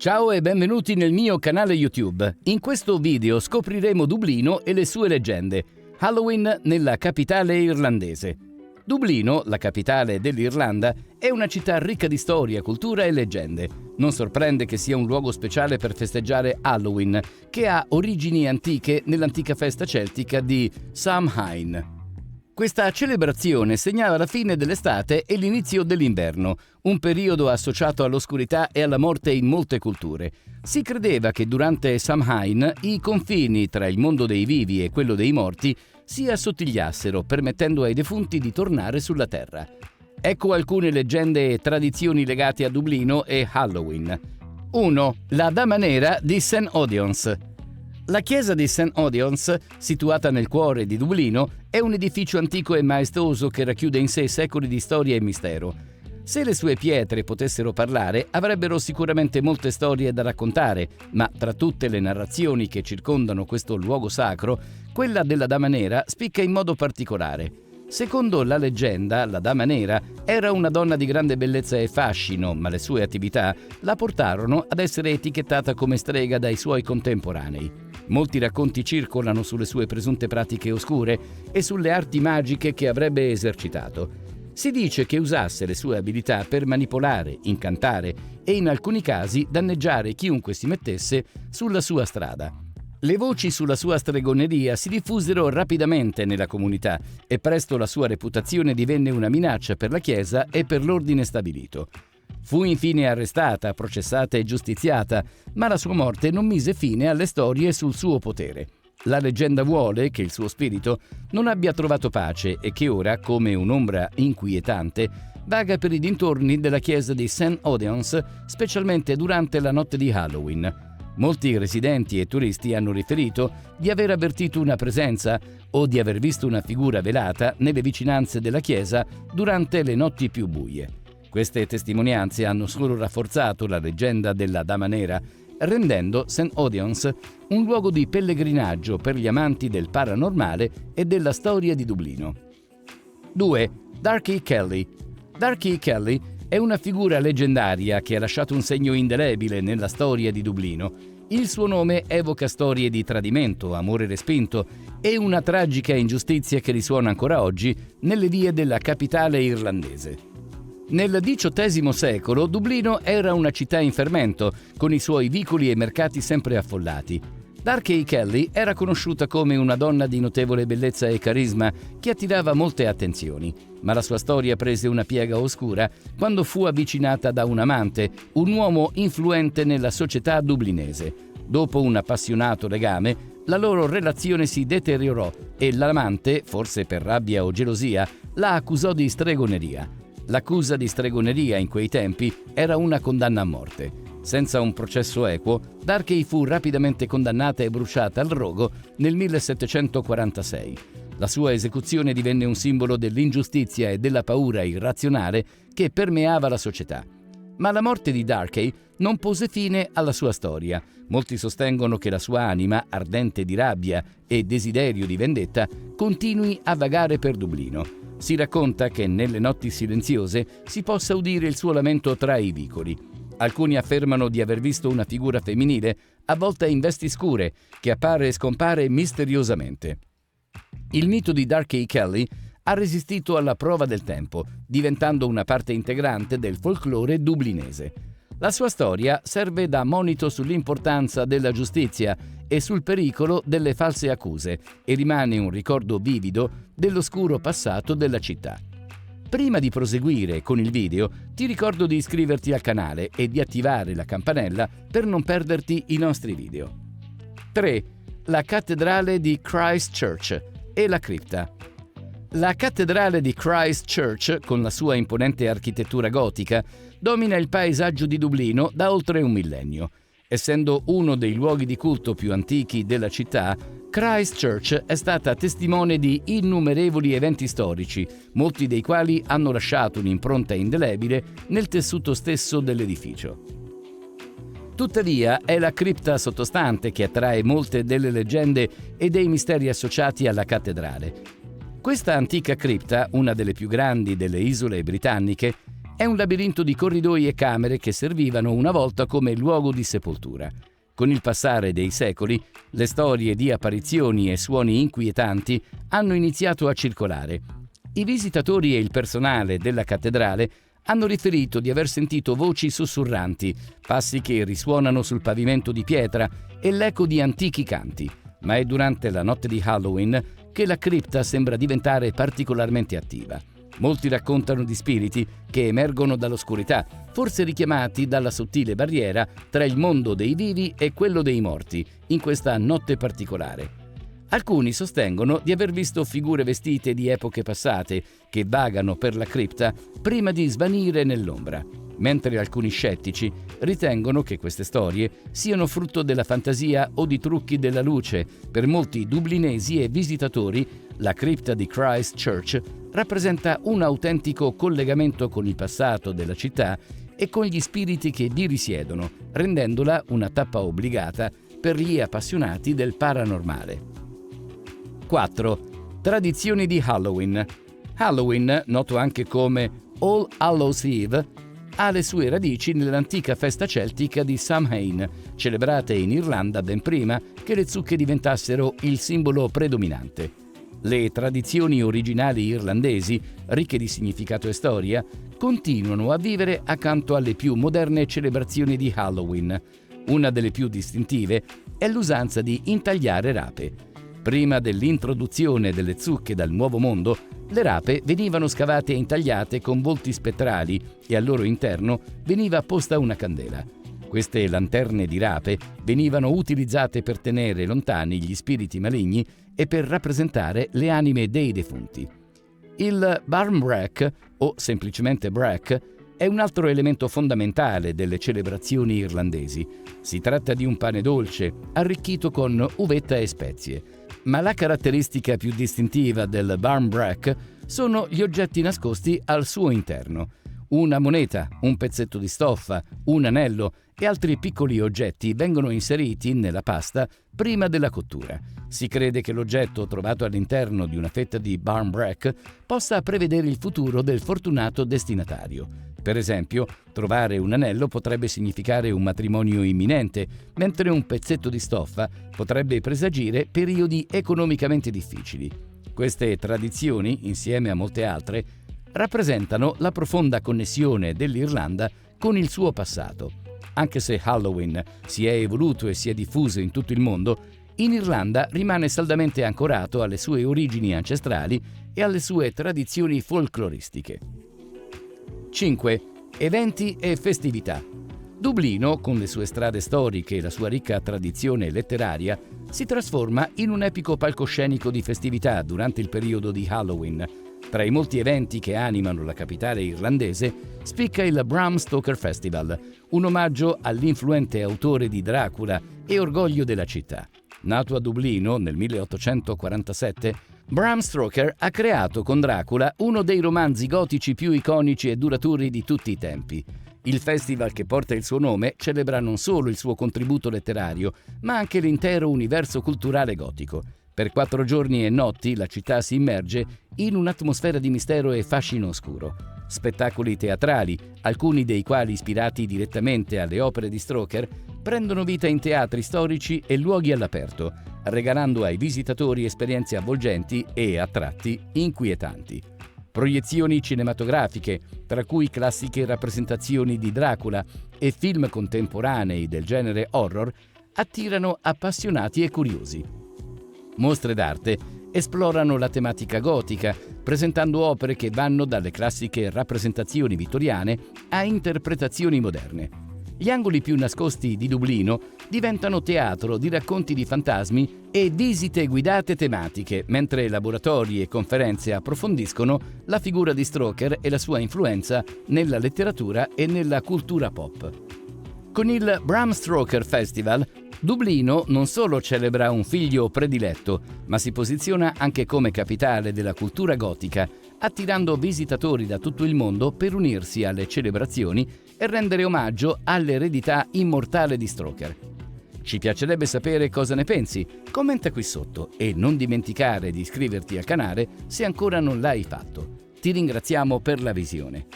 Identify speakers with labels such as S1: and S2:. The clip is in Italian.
S1: Ciao e benvenuti nel mio canale YouTube. In questo video scopriremo Dublino e le sue leggende. Halloween nella capitale irlandese. Dublino, la capitale dell'Irlanda, è una città ricca di storia, cultura e leggende. Non sorprende che sia un luogo speciale per festeggiare Halloween, che ha origini antiche nell'antica festa celtica di Samhain. Questa celebrazione segnava la fine dell'estate e l'inizio dell'inverno, un periodo associato all'oscurità e alla morte in molte culture. Si credeva che durante Samhain i confini tra il mondo dei vivi e quello dei morti si assottigliassero, permettendo ai defunti di tornare sulla terra. Ecco alcune leggende e tradizioni legate a Dublino e Halloween. 1. La Dama Nera di St. Odions. La chiesa di St. Odions, situata nel cuore di Dublino, è un edificio antico e maestoso che racchiude in sé secoli di storia e mistero. Se le sue pietre potessero parlare, avrebbero sicuramente molte storie da raccontare, ma tra tutte le narrazioni che circondano questo luogo sacro, quella della Dama Nera spicca in modo particolare. Secondo la leggenda, la Dama Nera era una donna di grande bellezza e fascino, ma le sue attività la portarono ad essere etichettata come strega dai suoi contemporanei. Molti racconti circolano sulle sue presunte pratiche oscure e sulle arti magiche che avrebbe esercitato. Si dice che usasse le sue abilità per manipolare, incantare e in alcuni casi danneggiare chiunque si mettesse sulla sua strada. Le voci sulla sua stregoneria si diffusero rapidamente nella comunità e presto la sua reputazione divenne una minaccia per la Chiesa e per l'ordine stabilito. Fu infine arrestata, processata e giustiziata, ma la sua morte non mise fine alle storie sul suo potere. La leggenda vuole che il suo spirito non abbia trovato pace e che ora, come un'ombra inquietante, vaga per i dintorni della chiesa di St. Odions, specialmente durante la notte di Halloween. Molti residenti e turisti hanno riferito di aver avvertito una presenza o di aver visto una figura velata nelle vicinanze della chiesa durante le notti più buie. Queste testimonianze hanno solo rafforzato la leggenda della Dama Nera, rendendo St. Odions un luogo di pellegrinaggio per gli amanti del paranormale e della storia di Dublino. 2. Darky Kelly. Darky Kelly è una figura leggendaria che ha lasciato un segno indelebile nella storia di Dublino. Il suo nome evoca storie di tradimento, amore respinto e una tragica ingiustizia che risuona ancora oggi nelle vie della capitale irlandese. Nel XVIII secolo Dublino era una città in fermento, con i suoi vicoli e mercati sempre affollati. Darky Kelly era conosciuta come una donna di notevole bellezza e carisma che attirava molte attenzioni, ma la sua storia prese una piega oscura quando fu avvicinata da un amante, un uomo influente nella società dublinese. Dopo un appassionato legame, la loro relazione si deteriorò e l'amante, forse per rabbia o gelosia, la accusò di stregoneria. L'accusa di stregoneria in quei tempi era una condanna a morte. Senza un processo equo, Darky fu rapidamente condannata e bruciata al rogo nel 1746. La sua esecuzione divenne un simbolo dell'ingiustizia e della paura irrazionale che permeava la società. Ma la morte di Darky non pose fine alla sua storia. Molti sostengono che la sua anima, ardente di rabbia e desiderio di vendetta, continui a vagare per Dublino. Si racconta che nelle notti silenziose si possa udire il suo lamento tra i vicoli. Alcuni affermano di aver visto una figura femminile, avvolta in vesti scure, che appare e scompare misteriosamente. Il mito di Darky Kelly ha resistito alla prova del tempo, diventando una parte integrante del folklore dublinese. La sua storia serve da monito sull'importanza della giustizia e sul pericolo delle false accuse e rimane un ricordo vivido dell'oscuro passato della città. Prima di proseguire con il video, ti ricordo di iscriverti al canale e di attivare la campanella per non perderti i nostri video. 3. La cattedrale di Christ Church e la cripta. La cattedrale di Christ Church, con la sua imponente architettura gotica, domina il paesaggio di Dublino da oltre un millennio. Essendo uno dei luoghi di culto più antichi della città, Christ Church è stata testimone di innumerevoli eventi storici, molti dei quali hanno lasciato un'impronta indelebile nel tessuto stesso dell'edificio. Tuttavia, è la cripta sottostante che attrae molte delle leggende e dei misteri associati alla cattedrale. Questa antica cripta, una delle più grandi delle isole britanniche, È un labirinto di corridoi e camere che servivano una volta come luogo di sepoltura. Con il passare dei secoli, le storie di apparizioni e suoni inquietanti hanno iniziato a circolare. I visitatori e il personale della cattedrale hanno riferito di aver sentito voci sussurranti, passi che risuonano sul pavimento di pietra e l'eco di antichi canti. Ma è durante la notte di Halloween che la cripta sembra diventare particolarmente attiva. Molti raccontano di spiriti che emergono dall'oscurità, forse richiamati dalla sottile barriera tra il mondo dei vivi e quello dei morti, in questa notte particolare. Alcuni sostengono di aver visto figure vestite di epoche passate che vagano per la cripta prima di svanire nell'ombra, mentre alcuni scettici ritengono che queste storie siano frutto della fantasia o di trucchi della luce. Per molti dublinesi e visitatori, la cripta di Christ Church rappresenta un autentico collegamento con il passato della città e con gli spiriti che vi risiedono, rendendola una tappa obbligata per gli appassionati del paranormale. 4. Tradizioni di Halloween. Halloween, noto anche come All Hallows Eve, ha le sue radici nell'antica festa celtica di Samhain, celebrata in Irlanda ben prima che le zucche diventassero il simbolo predominante. Le tradizioni originali irlandesi, ricche di significato e storia, continuano a vivere accanto alle più moderne celebrazioni di Halloween. Una delle più distintive è l'usanza di intagliare rape. Prima dell'introduzione delle zucche dal Nuovo Mondo, le rape venivano scavate e intagliate con volti spettrali e al loro interno veniva posta una candela. Queste lanterne di rape venivano utilizzate per tenere lontani gli spiriti maligni e per rappresentare le anime dei defunti. Il barmbrack, o semplicemente brack, è un altro elemento fondamentale delle celebrazioni irlandesi. Si tratta di un pane dolce, arricchito con uvetta e spezie. Ma la caratteristica più distintiva del barmbrack sono gli oggetti nascosti al suo interno. Una moneta, un pezzetto di stoffa, un anello e altri piccoli oggetti vengono inseriti nella pasta prima della cottura. Si crede che l'oggetto trovato all'interno di una fetta di barmbrack possa prevedere il futuro del fortunato destinatario. Per esempio, trovare un anello potrebbe significare un matrimonio imminente, mentre un pezzetto di stoffa potrebbe presagire periodi economicamente difficili. Queste tradizioni, insieme a molte altre, rappresentano la profonda connessione dell'Irlanda con il suo passato. Anche se Halloween si è evoluto e si è diffuso in tutto il mondo, in Irlanda rimane saldamente ancorato alle sue origini ancestrali e alle sue tradizioni folcloristiche. 5. Eventi e festività. Dublino, con le sue strade storiche e la sua ricca tradizione letteraria, si trasforma in un epico palcoscenico di festività durante il periodo di Halloween. Tra i molti eventi che animano la capitale irlandese spicca il Bram Stoker Festival, un omaggio all'influente autore di Dracula e orgoglio della città. Nato a Dublino nel 1847, Bram Stoker ha creato con Dracula uno dei romanzi gotici più iconici e duraturi di tutti i tempi. Il festival che porta il suo nome celebra non solo il suo contributo letterario, ma anche l'intero universo culturale gotico. Per 4 giorni e notti la città si immerge in un'atmosfera di mistero e fascino oscuro. Spettacoli teatrali, alcuni dei quali ispirati direttamente alle opere di Stoker, prendono vita in teatri storici e luoghi all'aperto, regalando ai visitatori esperienze avvolgenti e, a tratti, inquietanti. Proiezioni cinematografiche, tra cui classiche rappresentazioni di Dracula e film contemporanei del genere horror, attirano appassionati e curiosi. Mostre d'arte esplorano la tematica gotica, presentando opere che vanno dalle classiche rappresentazioni vittoriane a interpretazioni moderne. Gli angoli più nascosti di Dublino diventano teatro di racconti di fantasmi e visite guidate tematiche, mentre laboratori e conferenze approfondiscono la figura di Stoker e la sua influenza nella letteratura e nella cultura pop. Con il Bram Stoker Festival, Dublino non solo celebra un figlio prediletto, ma si posiziona anche come capitale della cultura gotica, attirando visitatori da tutto il mondo per unirsi alle celebrazioni e rendere omaggio all'eredità immortale di Stoker. Ci piacerebbe sapere cosa ne pensi, commenta qui sotto e non dimenticare di iscriverti al canale se ancora non l'hai fatto. Ti ringraziamo per la visione.